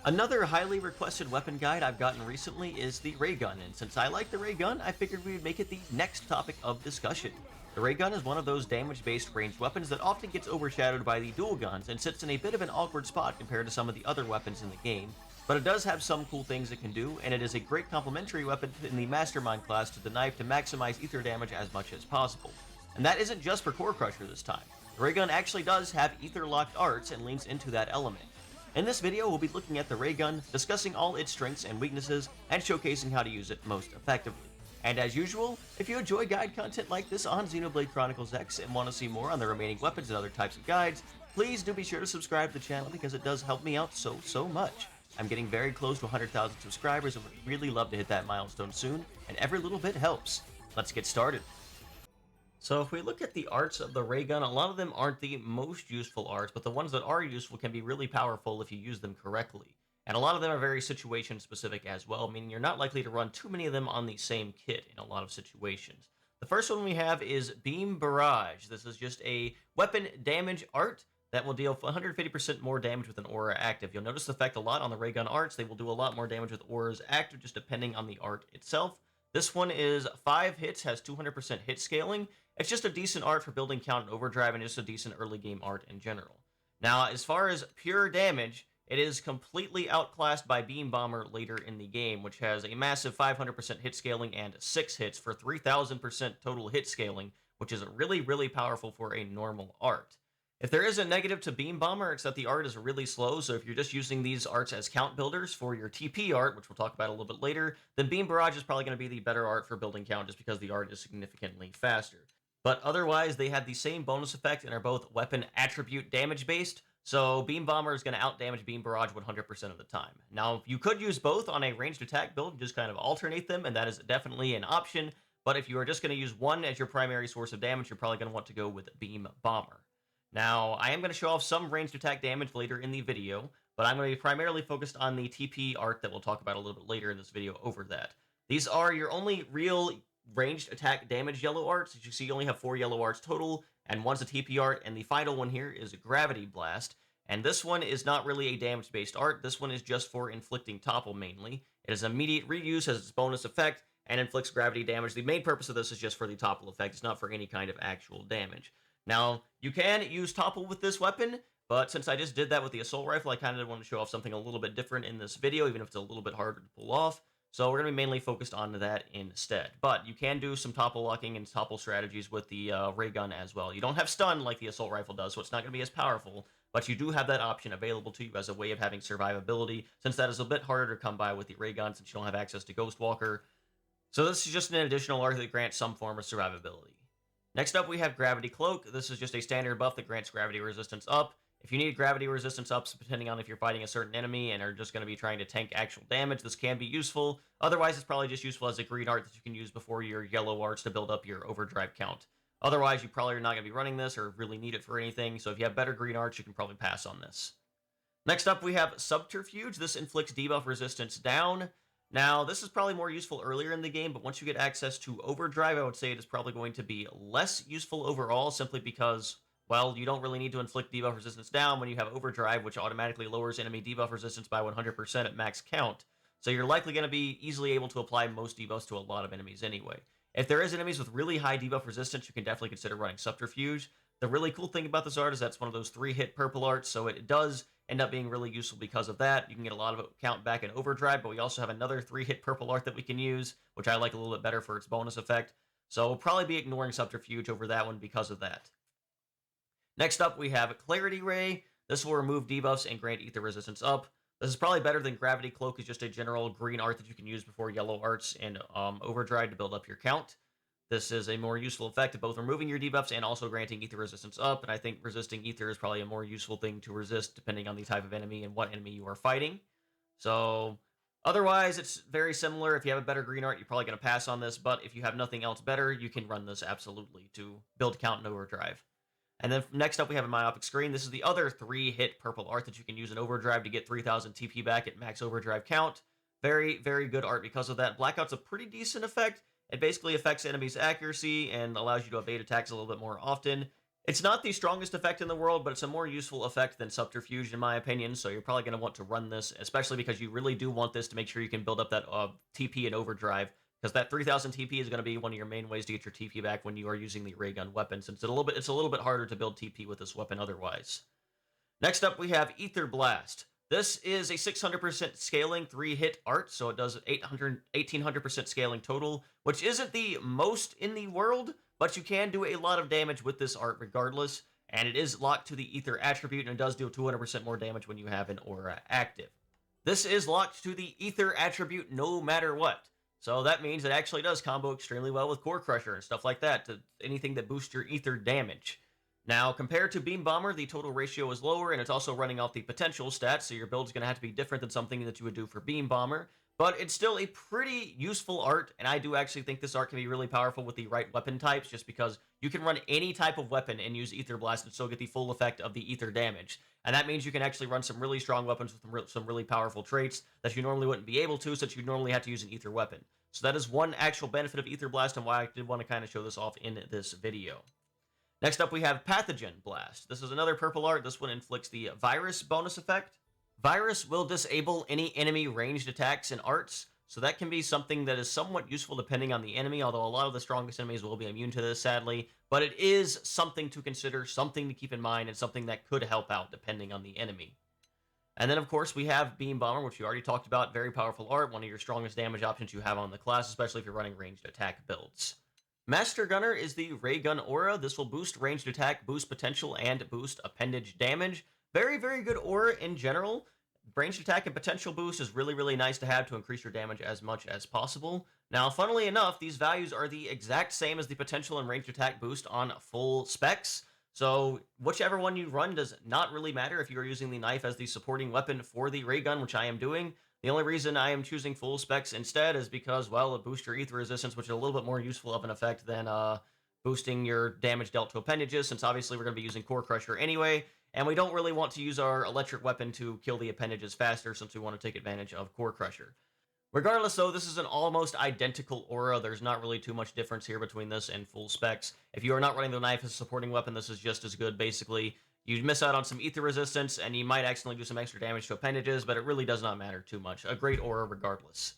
Another highly requested weapon guide I've gotten recently is the Raygun, and since I like the Raygun, I figured we would make it the next topic of discussion. The Raygun is one of those damage-based ranged weapons that often gets overshadowed by the dual guns and sits in a bit of an awkward spot compared to some of the other weapons in the game, but it does have some cool things it can do, and it is a great complementary weapon in the Mastermind class to the knife to maximize ether damage as much as possible. And that isn't just for Core Crusher this time. The Raygun actually does have ether-locked arts and leans into that element. In this video, we'll be looking at the Raygun, discussing all its strengths and weaknesses, and showcasing how to use it most effectively. And as usual, if you enjoy guide content like this on Xenoblade Chronicles X and want to see more on the remaining weapons and other types of guides, please do be sure to subscribe to the channel because it does help me out so much. I'm getting very close to 100,000 subscribers and would really love to hit that milestone soon, and every little bit helps. Let's get started. So if we look at the arts of the Raygun, a lot of them aren't the most useful arts, but the ones that are useful can be really powerful if you use them correctly. And a lot of them are very situation specific as well, meaning you're not likely to run too many of them on the same kit in a lot of situations. The first one we have is Beam Barrage. This is just a weapon damage art that will deal 150% more damage with an aura active. You'll notice the effect a lot on the Raygun arts. They will do a lot more damage with auras active, just depending on the art itself. This one is 5 hits, has 200% hit scaling. It's just a decent art for building count and overdrive, and just a decent early game art in general. Now, as far as pure damage, it is completely outclassed by Beam Bomber later in the game, which has a massive 500% hit scaling and 6 hits for 3000% total hit scaling, which is really powerful for a normal art. If there is a negative to Beam Bomber, it's that the art is really slow, so if you're just using these arts as count builders for your TP art, which we'll talk about a little bit later, then Beam Barrage is probably going to be the better art for building count just because the art is significantly faster. But otherwise, they have the same bonus effect and are both weapon attribute damage based, so Beam Bomber is going to outdamage Beam Barrage 100% of the time. Now, you could use both on a ranged attack build and just kind of alternate them, and that is definitely an option, but if you are just going to use one as your primary source of damage, you're probably going to want to go with Beam Bomber. Now, I am going to show off some ranged attack damage later in the video, but I'm going to be primarily focused on the TP art that we'll talk about a little bit later in this video over that. These are your only real ranged attack damage yellow arts. As you see, you only have 4 yellow arts total, and one's a TP art, and the final one here is a Gravity Blast. And this one is not really a damage-based art. This one is just for inflicting topple mainly. It is immediate reuse, has its bonus effect, and inflicts gravity damage. The main purpose of this is just for the topple effect. It's not for any kind of actual damage. Now, you can use topple with this weapon, but since I just did that with the assault rifle, I kind of want to show off something a little bit different in this video, even if it's a little bit harder to pull off. So we're going to be mainly focused on that instead. But you can do some topple locking and topple strategies with the Raygun as well. You don't have stun like the assault rifle does, so it's not going to be as powerful, but you do have that option available to you as a way of having survivability, since that is a bit harder to come by with the Raygun since you don't have access to Ghost Walker. So this is just an additional art that grants some form of survivability. Next up, we have Gravity Cloak. This is just a standard buff that grants gravity resistance up. If you need gravity resistance ups, depending on if you're fighting a certain enemy and are just going to be trying to tank actual damage, this can be useful. Otherwise, it's probably just useful as a green art that you can use before your yellow arts to build up your overdrive count. Otherwise, you probably are not going to be running this or really need it for anything, so if you have better green arts, you can probably pass on this. Next up, we have Subterfuge. This inflicts debuff resistance down. Now, this is probably more useful earlier in the game, but once you get access to overdrive, I would say it is probably going to be less useful overall, simply because, well, you don't really need to inflict debuff resistance down when you have overdrive, which automatically lowers enemy debuff resistance by 100% at max count. So you're likely going to be easily able to apply most debuffs to a lot of enemies anyway. If there is enemies with really high debuff resistance, you can definitely consider running Subterfuge. The really cool thing about this art is that's one of those 3-hit purple arts, so it does end up being really useful because of that. You can get a lot of count back in overdrive, but we also have another 3-hit purple art that we can use, which I like a little bit better for its bonus effect. So we'll probably be ignoring Subterfuge over that one because of that. Next up, we have Clarity Ray. This will remove debuffs and grant ether resistance up. This is probably better than Gravity Cloak, is just a general green art that you can use before yellow arts and overdrive to build up your count. This is a more useful effect of both removing your debuffs and also granting ether resistance up, and I think resisting ether is probably a more useful thing to resist depending on the type of enemy and what enemy you are fighting. So, otherwise, it's very similar. If you have a better green art, you're probably going to pass on this, but if you have nothing else better, you can run this absolutely to build count and overdrive. And then next up, we have a Myopic Screen. This is the other 3-hit purple art that you can use in overdrive to get 3000 TP back at max overdrive count. Very good art because of that. Blackout's a pretty decent effect. It basically affects enemies' accuracy and allows you to evade attacks a little bit more often. It's not the strongest effect in the world, but it's a more useful effect than Subterfuge, in my opinion, so you're probably going to want to run this, especially because you really do want this to make sure you can build up that TP and Overdrive, because that 3000 TP is going to be one of your main ways to get your TP back when you are using the Raygun weapon, since it's a little bit harder to build TP with this weapon otherwise. Next up, we have Ether Blast. This is a 600% scaling 3-hit art, so it does 1800% scaling total, which isn't the most in the world, but you can do a lot of damage with this art regardless, and it is locked to the Ether attribute, and it does do 200% more damage when you have an aura active. This is locked to the Ether attribute no matter what, so that means it actually does combo extremely well with Core Crusher and stuff like that, to anything that boosts your Ether damage. Now, compared to Beam Bomber, the total ratio is lower, and it's also running off the potential stats, so your build's going to have to be different than something that you would do for Beam Bomber, but it's still a pretty useful art, and I do actually think this art can be really powerful with the right weapon types, just because you can run any type of weapon and use Ether Blast and still get the full effect of the Ether damage. And that means you can actually run some really strong weapons with some really powerful traits that you normally wouldn't be able to, since you normally have to use an Ether weapon. So that is one actual benefit of Ether Blast, and why I did want to kind of show this off in this video. Next up, we have Pathogen Blast. This is another purple art. This one inflicts the Virus bonus effect. Virus will disable any enemy ranged attacks and arts, so that can be something that is somewhat useful depending on the enemy, although a lot of the strongest enemies will be immune to this, sadly. But it is something to consider, something to keep in mind, and something that could help out depending on the enemy. And then, of course, we have Beam Bomber, which we already talked about. Very powerful art, one of your strongest damage options you have on the class, especially if you're running ranged attack builds. Master Gunner is the Raygun aura. This will boost ranged attack, boost potential, and boost appendage damage. Very, very good aura in general. Ranged attack and potential boost is really, really nice to have to increase your damage as much as possible. Now, funnily enough, these values are the exact same as the potential and ranged attack boost on full specs. So whichever one you run does not really matter if you are using the knife as the supporting weapon for the Raygun, which I am doing. The only reason I am choosing full specs instead is because, well, it boosts your ether resistance, which is a little bit more useful of an effect than boosting your damage dealt to appendages, since obviously we're going to be using Core Crusher anyway, and we don't really want to use our electric weapon to kill the appendages faster, since we want to take advantage of Core Crusher. Regardless, though, this is an almost identical aura. There's not really too much difference here between this and full specs. If you are not running the knife as a supporting weapon, this is just as good, basically. You miss out on some ether resistance, and you might accidentally do some extra damage to appendages, but it really does not matter too much. A great aura regardless.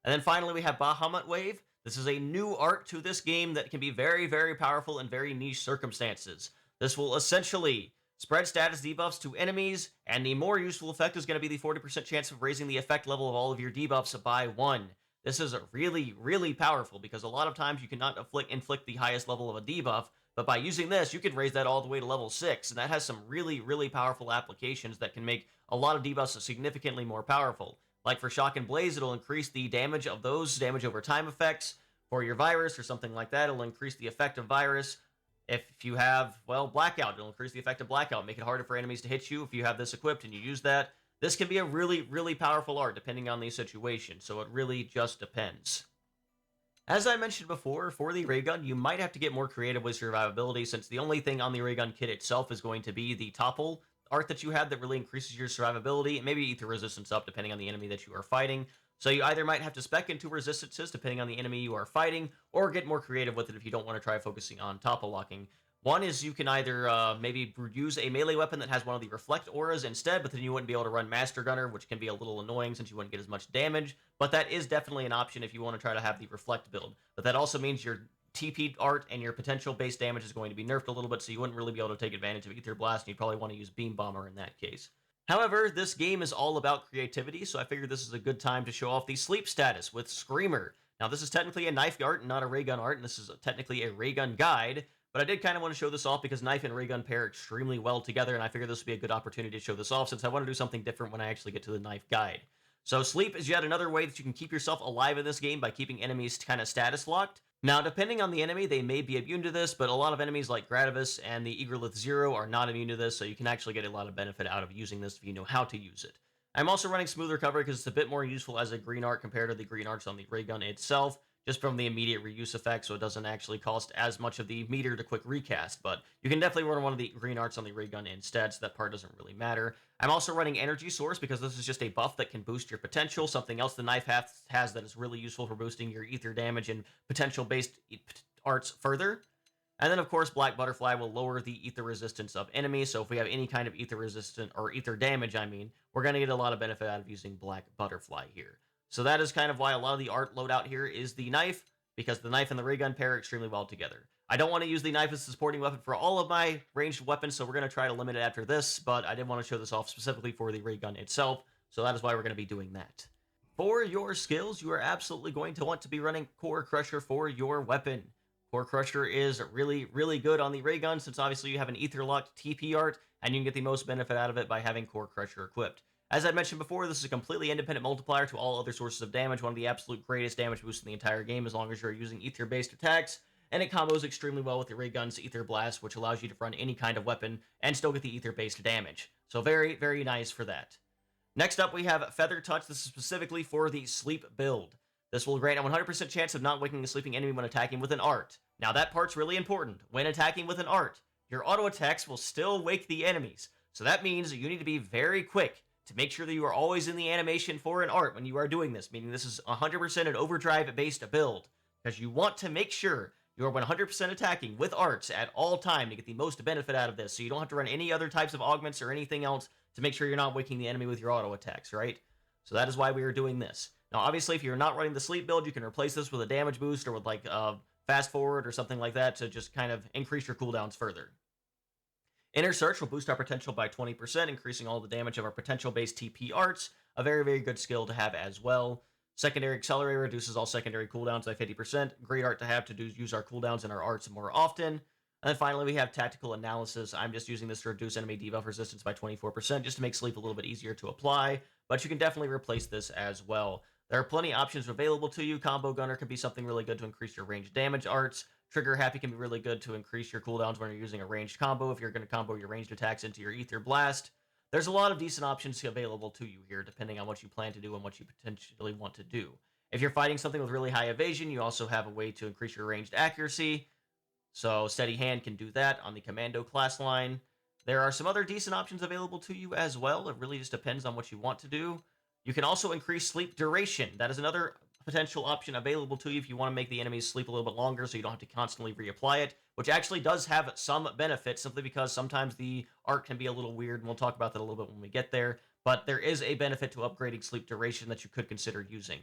And then finally, we have Bahamut Wave. This is a new art to this game that can be very, very powerful in very niche circumstances. This will essentially spread status debuffs to enemies, and the more useful effect is going to be the 40% chance of raising the effect level of all of your debuffs by 1. This is really, really powerful, because a lot of times you cannot inflict the highest level of a debuff, but by using this, you can raise that all the way to level 6, and that has some really, really powerful applications that can make a lot of debuffs significantly more powerful. Like for Shock and Blaze, it'll increase the damage of those damage over time effects. For your Virus or something like that, it'll increase the effect of Virus. If you have, well, Blackout, it'll increase the effect of Blackout, make it harder for enemies to hit you if you have this equipped and you use that. This can be a really, really powerful art depending on the situation, so it really just depends. As I mentioned before, for the Raygun, you might have to get more creative with survivability, since the only thing on the Raygun kit itself is going to be the topple art that you have that really increases your survivability, and maybe ether resistance up depending on the enemy that you are fighting. So you either might have to spec into resistances depending on the enemy you are fighting, or get more creative with it if you don't want to try focusing on topple locking. One is you can either maybe use a melee weapon that has one of the reflect auras instead, but then you wouldn't be able to run Master Gunner, which can be a little annoying since you wouldn't get as much damage, but that is definitely an option if you want to try to have the reflect build. But that also means your TP art and your potential base damage is going to be nerfed a little bit, so you wouldn't really be able to take advantage of Ether Blast, and you'd probably want to use Beam Bomber in that case. However, this game is all about creativity, so I figured this is a good time to show off the sleep status with Screamer. Now, this is technically a knife art and not a Raygun art, and this is technically a Raygun guide, but I did kind of want to show this off because knife and Raygun pair extremely well together, and I figured this would be a good opportunity to show this off since I want to do something different when I actually get to the knife guide. So Sleep is yet another way that you can keep yourself alive in this game by keeping enemies kind of status locked. Now, depending on the enemy, they may be immune to this, but a lot of enemies like Gradivis and the Eagerlith Zero are not immune to this, so you can actually get a lot of benefit out of using this if you know how to use it. I'm also running Smooth Recovery because it's a bit more useful as a green art compared to the green arts on the Raygun itself, just from the immediate reuse effect, so it doesn't actually cost as much of the meter to quick recast, but you can definitely run one of the green arts on the Raygun instead, so that part doesn't really matter. I'm also running Energy Source because this is just a buff that can boost your potential, something else the knife has that is really useful for boosting your ether damage and potential-based arts further. And then, of course, Black Butterfly will lower the ether resistance of enemies. So if we have any kind of ether resistant or ether damage, I mean, we're going to get a lot of benefit out of using Black Butterfly here. So that is kind of why a lot of the art loadout here is the knife, because the knife and the ray gun pair extremely well together. I don't want to use the knife as a supporting weapon for all of my ranged weapons, so we're going to try to limit it after this, but I did want to show this off specifically for the ray gun itself, so that is why we're going to be doing that. For your skills, you are absolutely going to want to be running Core Crusher for your weapon. Core Crusher is really, really good on the ray gun, since obviously you have an ether-locked TP art, and you can get the most benefit out of it by having Core Crusher equipped. As I mentioned before, this is a completely independent multiplier to all other sources of damage, one of the absolute greatest damage boosts in the entire game as long as you're using ether-based attacks, and it combos extremely well with the Ray Gun's Ether Blast, which allows you to run any kind of weapon and still get the ether-based damage. So very, very nice for that. Next up, we have Feather Touch. This is specifically for the sleep build. This will grant a 100% chance of not waking a sleeping enemy when attacking with an art. Now that part's really important. When attacking with an art, your auto attacks will still wake the enemies. So that means you need to be very quick to make sure that you are always in the animation for an art when you are doing this, meaning this is 100% an overdrive-based build, because you want to make sure you are 100% attacking with arts at all time to get the most benefit out of this, so you don't have to run any other types of augments or anything else to make sure you're not waking the enemy with your auto attacks, right? So that is why we are doing this. Now, obviously, if you're not running the sleep build, you can replace this with a damage boost or with like fast forward or something like that to just kind of increase your cooldowns further. Inner Search will boost our potential by 20%, increasing all the damage of our potential-based TP arts, a very, very good skill to have as well. Secondary Accelerator reduces all secondary cooldowns by 50%, great art to have to use our cooldowns and our arts more often. And then finally, we have Tactical Analysis. I'm just using this to reduce enemy debuff resistance by 24%, just to make sleep a little bit easier to apply, but you can definitely replace this as well. There are plenty of options available to you. Combo Gunner can be something really good to increase your range damage arts. Trigger Happy can be really good to increase your cooldowns when you're using a ranged combo, if you're going to combo your ranged attacks into your Ether Blast. There's a lot of decent options available to you here, depending on what you plan to do and what you potentially want to do. If you're fighting something with really high evasion, you also have a way to increase your ranged accuracy. So Steady Hand can do that on the Commando class line. There are some other decent options available to you as well. It really just depends on what you want to do. You can also increase sleep duration. That is another potential option available to you if you want to make the enemies sleep a little bit longer so you don't have to constantly reapply it, which actually does have some benefit simply because sometimes the art can be a little weird, and we'll talk about that a little bit when we get there, but there is a benefit to upgrading sleep duration that you could consider using.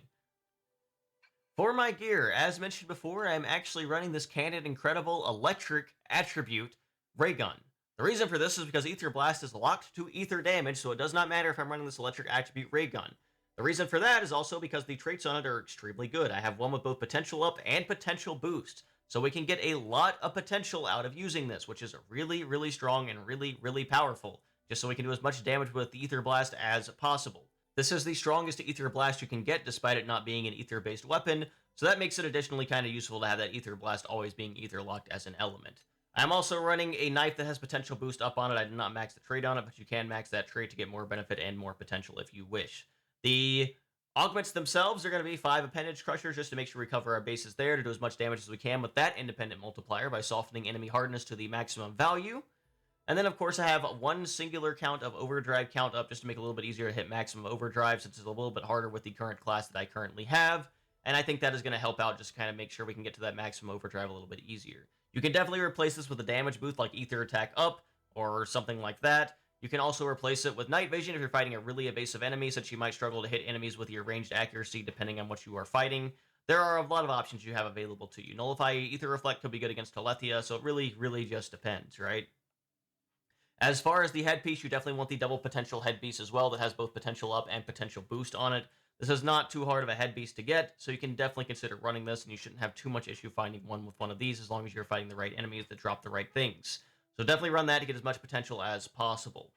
For my gear, as mentioned before, I'm actually running this Candid Incredible Electric Attribute Raygun. The reason for this is because Ether Blast is locked to ether damage, so it does not matter if I'm running this Electric Attribute Raygun. The reason for that is also because the traits on it are extremely good. I have one with both potential up and potential boost, so we can get a lot of potential out of using this, which is really, really strong and really, really powerful, just so we can do as much damage with the Ether Blast as possible. This is the strongest Ether Blast you can get, despite it not being an ether-based weapon, so that makes it additionally kind of useful to have that Ether Blast always being ether-locked as an element. I'm also running a knife that has potential boost up on it. I did not max the trait on it, but you can max that trait to get more benefit and more potential if you wish. The augments themselves are going to be 5 Appendage Crushers, just to make sure we cover our bases there, to do as much damage as we can with that independent multiplier by softening enemy hardness to the maximum value. And then, of course, I have one singular count of Overdrive count up, just to make it a little bit easier to hit maximum overdrive, since it's a little bit harder with the current class that I currently have. And I think that is going to help out, just kind of make sure we can get to that maximum overdrive a little bit easier. You can definitely replace this with a damage boost like Ether Attack Up or something like that. You can also replace it with Night Vision if you're fighting a really evasive enemy, since you might struggle to hit enemies with your ranged accuracy depending on what you are fighting. There are a lot of options you have available to you. Nullify Ether Reflect could be good against Telethia, so it really, really just depends, right? As far as the headpiece, you definitely want the double potential headpiece as well that has both potential up and potential boost on it. This is not too hard of a headpiece to get, so you can definitely consider running this, and you shouldn't have too much issue finding one with one of these as long as you're fighting the right enemies that drop the right things. So definitely run that to get as much potential as possible.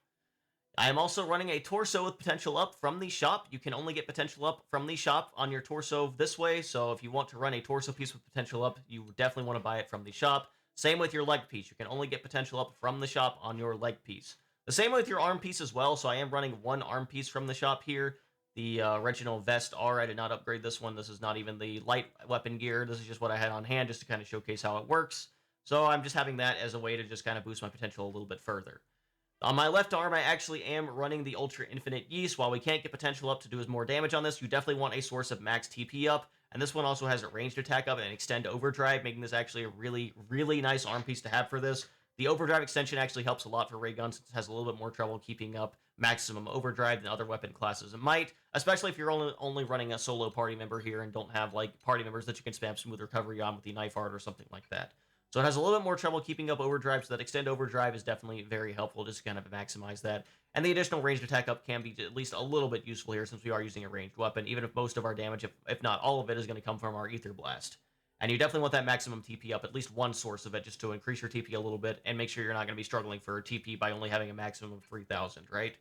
I am also running a torso with potential up from the shop. You can only get potential up from the shop on your torso this way, so if you want to run a torso piece with potential up, you definitely want to buy it from the shop. Same with your leg piece. You can only get potential up from the shop on your leg piece. The same with your arm piece as well, so I am running one arm piece from the shop here. The original Vest R, I did not upgrade this one. This is not even the light weapon gear. This is just what I had on hand just to kind of showcase how it works. So I'm just having that as a way to just kind of boost my potential a little bit further. On my left arm, I actually am running the Ultra Infinite Yeast. While we can't get potential up to do as more damage on this, you definitely want a source of max TP up, And this one also has a ranged attack up and extend overdrive, making this actually a really, really nice arm piece to have for this. The overdrive extension actually helps a lot for Raygun since it has a little bit more trouble keeping up maximum overdrive than other weapon classes. It might, especially if you're only running a solo party member here and don't have like party members that you can spam smooth recovery on with the knife art or something like that. So it has a little bit more trouble keeping up overdrive, so that extend overdrive is definitely very helpful just to kind of maximize that. And the additional ranged attack up can be at least a little bit useful here since we are using a ranged weapon, even if most of our damage, if not all of it, is going to come from our Ether Blast. And you definitely want that maximum TP up, at least one source of it, just to increase your TP a little bit and make sure you're not going to be struggling for TP by only having a maximum of 3,000, right?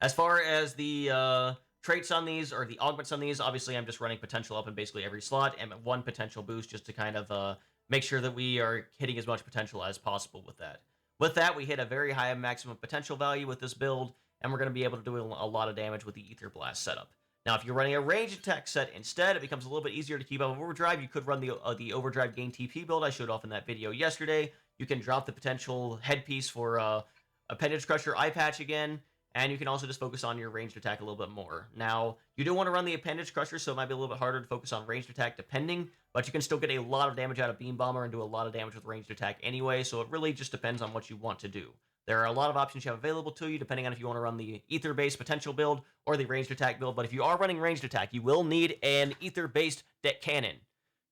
As far as the traits on these, or the augments on these, obviously I'm just running potential up in basically every slot, and one potential boost just to kind of make sure that we are hitting as much potential as possible with that. With that, we hit a very high maximum potential value with this build, and we're going to be able to do a lot of damage with the Ether Blast setup. Now, if you're running a ranged attack set instead, it becomes a little bit easier to keep up overdrive. You could run the overdrive gain TP build I showed off in that video yesterday. You can drop the potential headpiece for Appendage Crusher Eye Patch again, and you can also just focus on your ranged attack a little bit more. Now, you do want to run the Appendage Crusher, so it might be a little bit harder to focus on ranged attack depending, but you can still get a lot of damage out of Beam Bomber and do a lot of damage with ranged attack anyway, so it really just depends on what you want to do. There are a lot of options you have available to you, depending on if you want to run the Ether-based potential build or the ranged attack build, but if you are running ranged attack, you will need an Ether-based deck cannon.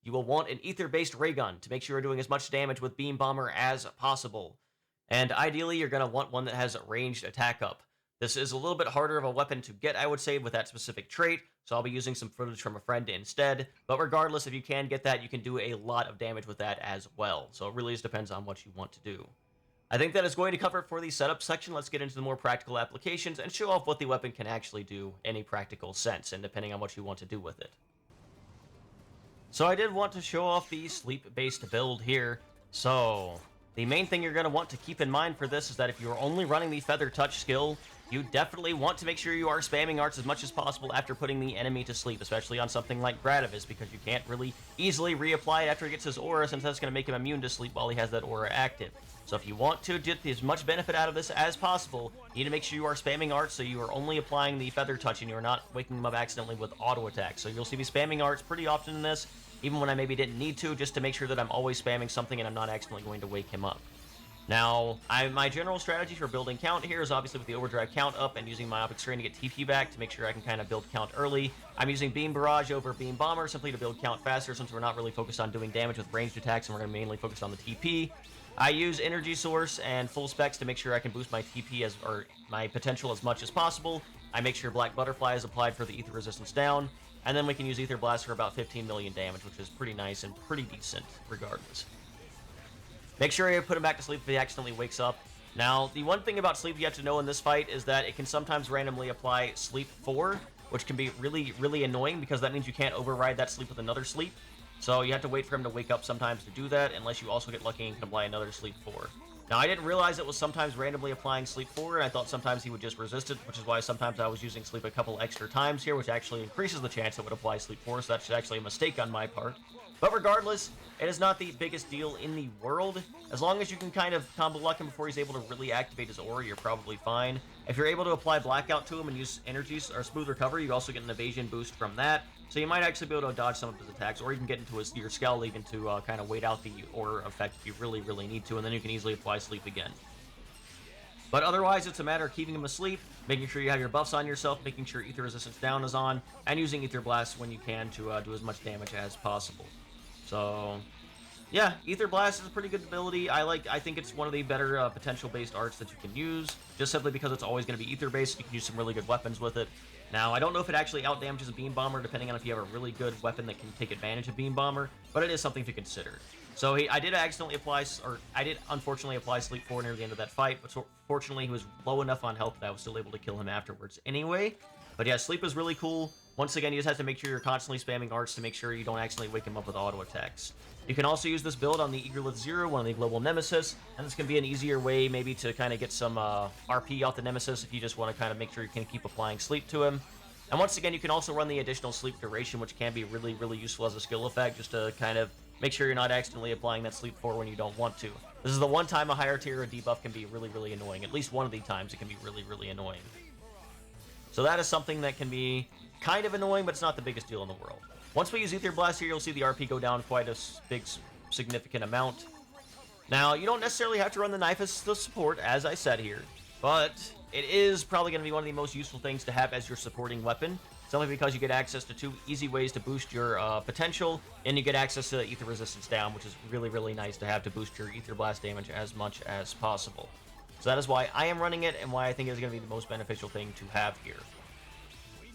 You will want an Ether-based Raygun to make sure you're doing as much damage with Beam Bomber as possible. And ideally, you're going to want one that has ranged attack up. This is a little bit harder of a weapon to get, I would say, with that specific trait, so I'll be using some footage from a friend instead. But regardless, if you can get that, you can do a lot of damage with that as well. So it really just depends on what you want to do. I think that is going to cover it for the setup section. Let's get into the more practical applications and show off what the weapon can actually do in a practical sense, and depending on what you want to do with it. So I did want to show off the sleep-based build here. So the main thing you're going to want to keep in mind for this is that if you're only running the Feather Touch skill, you definitely want to make sure you are spamming arts as much as possible after putting the enemy to sleep, especially on something like Gradivis, because you can't really easily reapply it after he gets his aura, since that's going to make him immune to sleep while he has that aura active. So if you want to get as much benefit out of this as possible, you need to make sure you are spamming arts so you are only applying the Feather Touch and you are not waking them up accidentally with auto attacks. So you'll see me spamming arts pretty often in this, even when I maybe didn't need to, just to make sure that I'm always spamming something and I'm not accidentally going to wake him up. Now, my general strategy for building count here is obviously with the overdrive count up and using Myopic Strain to get TP back to make sure I can kind of build count early. I'm using Beam Barrage over Beam Bomber simply to build count faster since we're not really focused on doing damage with ranged attacks and we're going to mainly focus on the TP. I use Energy Source and full specs to make sure I can boost my TP or my potential as much as possible. I make sure Black Butterfly is applied for the ether resistance down, and then we can use Ether Blast for about 15 million damage, which is pretty nice and pretty decent regardless. Make sure you put him back to sleep if he accidentally wakes up. Now, the one thing about sleep you have to know in this fight is that it can sometimes randomly apply sleep 4, which can be really, really annoying because that means you can't override that sleep with another sleep. So you have to wait for him to wake up sometimes to do that, unless you also get lucky and can apply another sleep 4. Now, I didn't realize it was sometimes randomly applying sleep 4, and I thought sometimes he would just resist it, which is why sometimes I was using sleep a couple extra times here, which actually increases the chance it would apply sleep 4, so that's actually a mistake on my part. But regardless, it is not the biggest deal in the world. As long as you can kind of combo lock him before he's able to really activate his aura, you're probably fine. If you're able to apply Blackout to him and use energies or Smooth Recovery, you also get an evasion boost from that. So you might actually be able to dodge some of his attacks, or even get into your Skull even to kind of wait out the aura effect if you really, really need to, and then you can easily apply sleep again. But otherwise, it's a matter of keeping him asleep, making sure you have your buffs on yourself, making sure Ether Resistance down is on, and using Ether Blast when you can to do as much damage as possible. So, yeah, Ether Blast is a pretty good ability. I think it's one of the better potential-based arts that you can use, just simply because it's always going to be Ether-based. You can use some really good weapons with it. Now, I don't know if it actually outdamages a Beam Bomber, depending on if you have a really good weapon that can take advantage of Beam Bomber, but it is something to consider. So I did unfortunately apply Sleep 4 near the end of that fight, but fortunately he was low enough on health that I was still able to kill him afterwards anyway. But yeah, Sleep is really cool. Once again, you just have to make sure you're constantly spamming arts to make sure you don't accidentally wake him up with auto attacks. You can also use this build on the Eagerlith Zero, one of the global nemesis, and this can be an easier way maybe to kind of get some RP off the nemesis if you just want to kind of make sure you can keep applying sleep to him. And once again, you can also run the additional sleep duration, which can be really, really useful as a skill effect, just to kind of make sure you're not accidentally applying that sleep 4 when you don't want to. This is the one time a higher tier of debuff can be really, really annoying. At least one of the times it can be really, really annoying. So that is something that can be kind of annoying, but it's not the biggest deal in the world. Once we use Ether Blast here, you'll see the RP go down quite a big, significant amount. Now, you don't necessarily have to run the knife as the support, as I said here, but it is probably going to be one of the most useful things to have as your supporting weapon, simply because you get access to 2 easy ways to boost your potential, and you get access to Ether Resistance down, which is really, really nice to have to boost your Ether Blast damage as much as possible. So that is why I am running it, and why I think it is going to be the most beneficial thing to have here.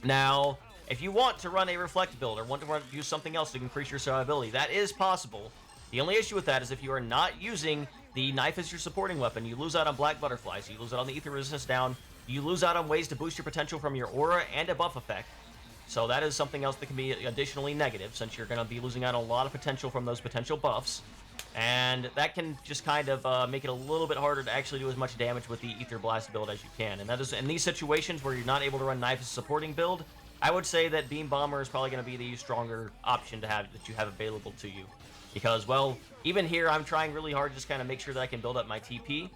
Now, if you want to run a Reflect build, or want to use something else to increase your survivability, that is possible. The only issue with that is if you are not using the knife as your supporting weapon, you lose out on Black Butterflies, you lose out on the Ether Resistance down, you lose out on ways to boost your potential from your aura and a buff effect. So that is something else that can be additionally negative, since you're going to be losing out on a lot of potential from those potential buffs. And that can just kind of make it a little bit harder to actually do as much damage with the Ether Blast build as you can. And that is in these situations where you're not able to run knife as a supporting build, I would say that Beam Bomber is probably going to be the stronger option to have that you have available to you. Because, well, even here, I'm trying really hard to just kind of make sure that I can build up my TP.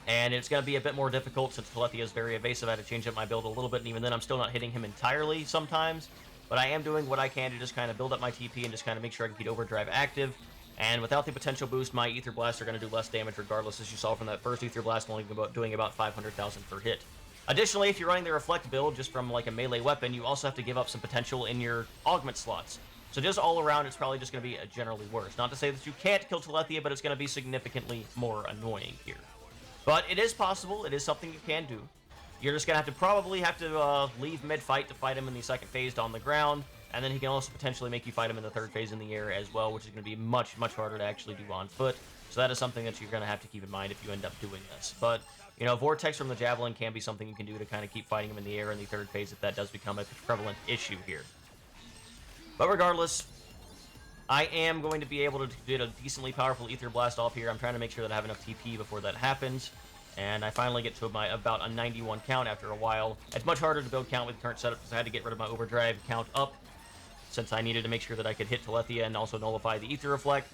And it's going to be a bit more difficult since Telethia is very evasive. I had to change up my build a little bit, and even then I'm still not hitting him entirely sometimes. But I am doing what I can to just kind of build up my TP and just kind of make sure I can keep Overdrive active. And without the potential boost, my Ether Blasts are going to do less damage regardless, as you saw from that first Ether Blast, only doing about 500,000 per hit. Additionally, if you're running the Reflect build just from like a melee weapon, you also have to give up some potential in your augment slots. So just all around, it's probably just going to be generally worse. Not to say that you can't kill Telethia, but it's going to be significantly more annoying here. But it is possible. It is something you can do. You're just going to probably have to leave mid-fight to fight him in the second phase on the ground. And then he can also potentially make you fight him in the third phase in the air as well, which is going to be much, much harder to actually do on foot. So that is something that you're going to have to keep in mind if you end up doing this. But, you know, Vortex from the Javelin can be something you can do to kind of keep fighting him in the air in the third phase if that does become a prevalent issue here. But regardless, I am going to be able to get a decently powerful Ether Blast off here. I'm trying to make sure that I have enough TP before that happens. And I finally get to about a 91 count after a while. It's much harder to build count with the current setup because I had to get rid of my Overdrive count up, since I needed to make sure that I could hit Telethia and also nullify the Ether Reflect.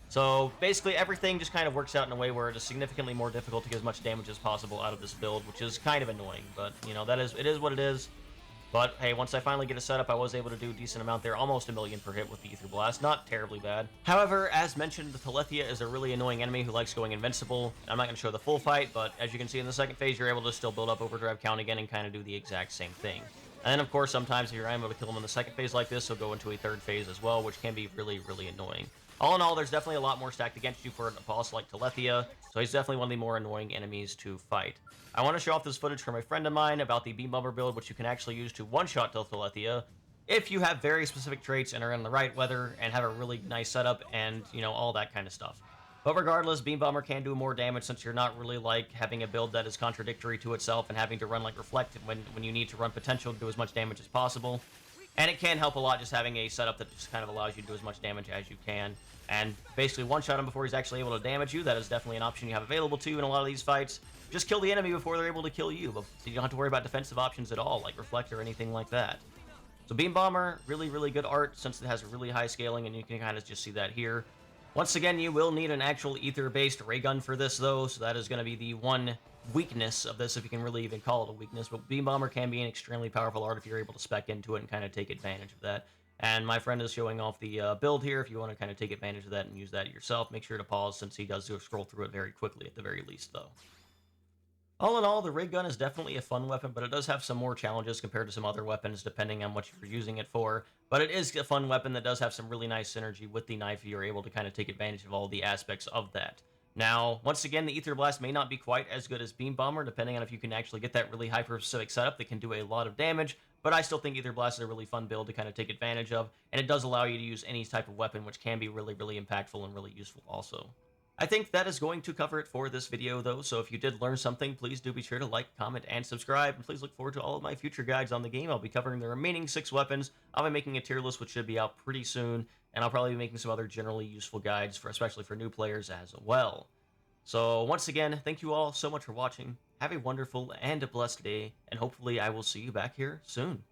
So basically everything just kind of works out in a way where it is significantly more difficult to get as much damage as possible out of this build, which is kind of annoying. But, you know, it is what it is. But, hey, once I finally get a setup, I was able to do a decent amount there, almost a million per hit with the Ether Blast. Not terribly bad. However, as mentioned, the Telethia is a really annoying enemy who likes going invincible. I'm not going to show the full fight, but as you can see in the second phase, you're able to still build up Overdrive count again and kind of do the exact same thing. And then, of course, sometimes if you're able to kill him in the second phase like this, he'll go into a third phase as well, which can be really, really annoying. All in all, there's definitely a lot more stacked against you for a boss like Telethia, so he's definitely one of the more annoying enemies to fight. I want to show off this footage from a friend of mine about the Beam Bomber build, which you can actually use to one-shot Telethia if you have very specific traits and are in the right weather and have a really nice setup and, you know, all that kind of stuff. But regardless, Beam Bomber can do more damage since you're not really like having a build that is contradictory to itself and having to run like Reflect when you need to run potential to do as much damage as possible. And it can help a lot just having a setup that just kind of allows you to do as much damage as you can. And basically one-shot him before he's actually able to damage you. That is definitely an option you have available to you in a lot of these fights. Just kill the enemy before they're able to kill you. So you don't have to worry about defensive options at all, like Reflect or anything like that. So Beam Bomber, really, really good art since it has a really high scaling, and you can kind of just see that here. Once again, you will need an actual ether-based Raygun for this, though, so that is going to be the one weakness of this, if you can really even call it a weakness. But Beam Bomber can be an extremely powerful art if you're able to spec into it and kind of take advantage of that. And my friend is showing off the build here. If you want to kind of take advantage of that and use that yourself, make sure to pause since he does scroll through it very quickly at the very least, though. All in all, the Raygun is definitely a fun weapon, but it does have some more challenges compared to some other weapons, depending on what you're using it for. But it is a fun weapon that does have some really nice synergy with the knife. You're able to kind of take advantage of all the aspects of that. Now, once again, the Ether Blast may not be quite as good as Beam Bomber, depending on if you can actually get that really hyper-specific setup that can do a lot of damage, but I still think Ether Blast is a really fun build to kind of take advantage of, and it does allow you to use any type of weapon, which can be really, really impactful and really useful also. I think that is going to cover it for this video, though, so if you did learn something, please do be sure to like, comment, and subscribe, and please look forward to all of my future guides on the game. I'll be covering the remaining 6 weapons. I'll be making a tier list, which should be out pretty soon, and I'll probably be making some other generally useful guides, especially for new players as well. So, once again, thank you all so much for watching. Have a wonderful and a blessed day, and hopefully I will see you back here soon.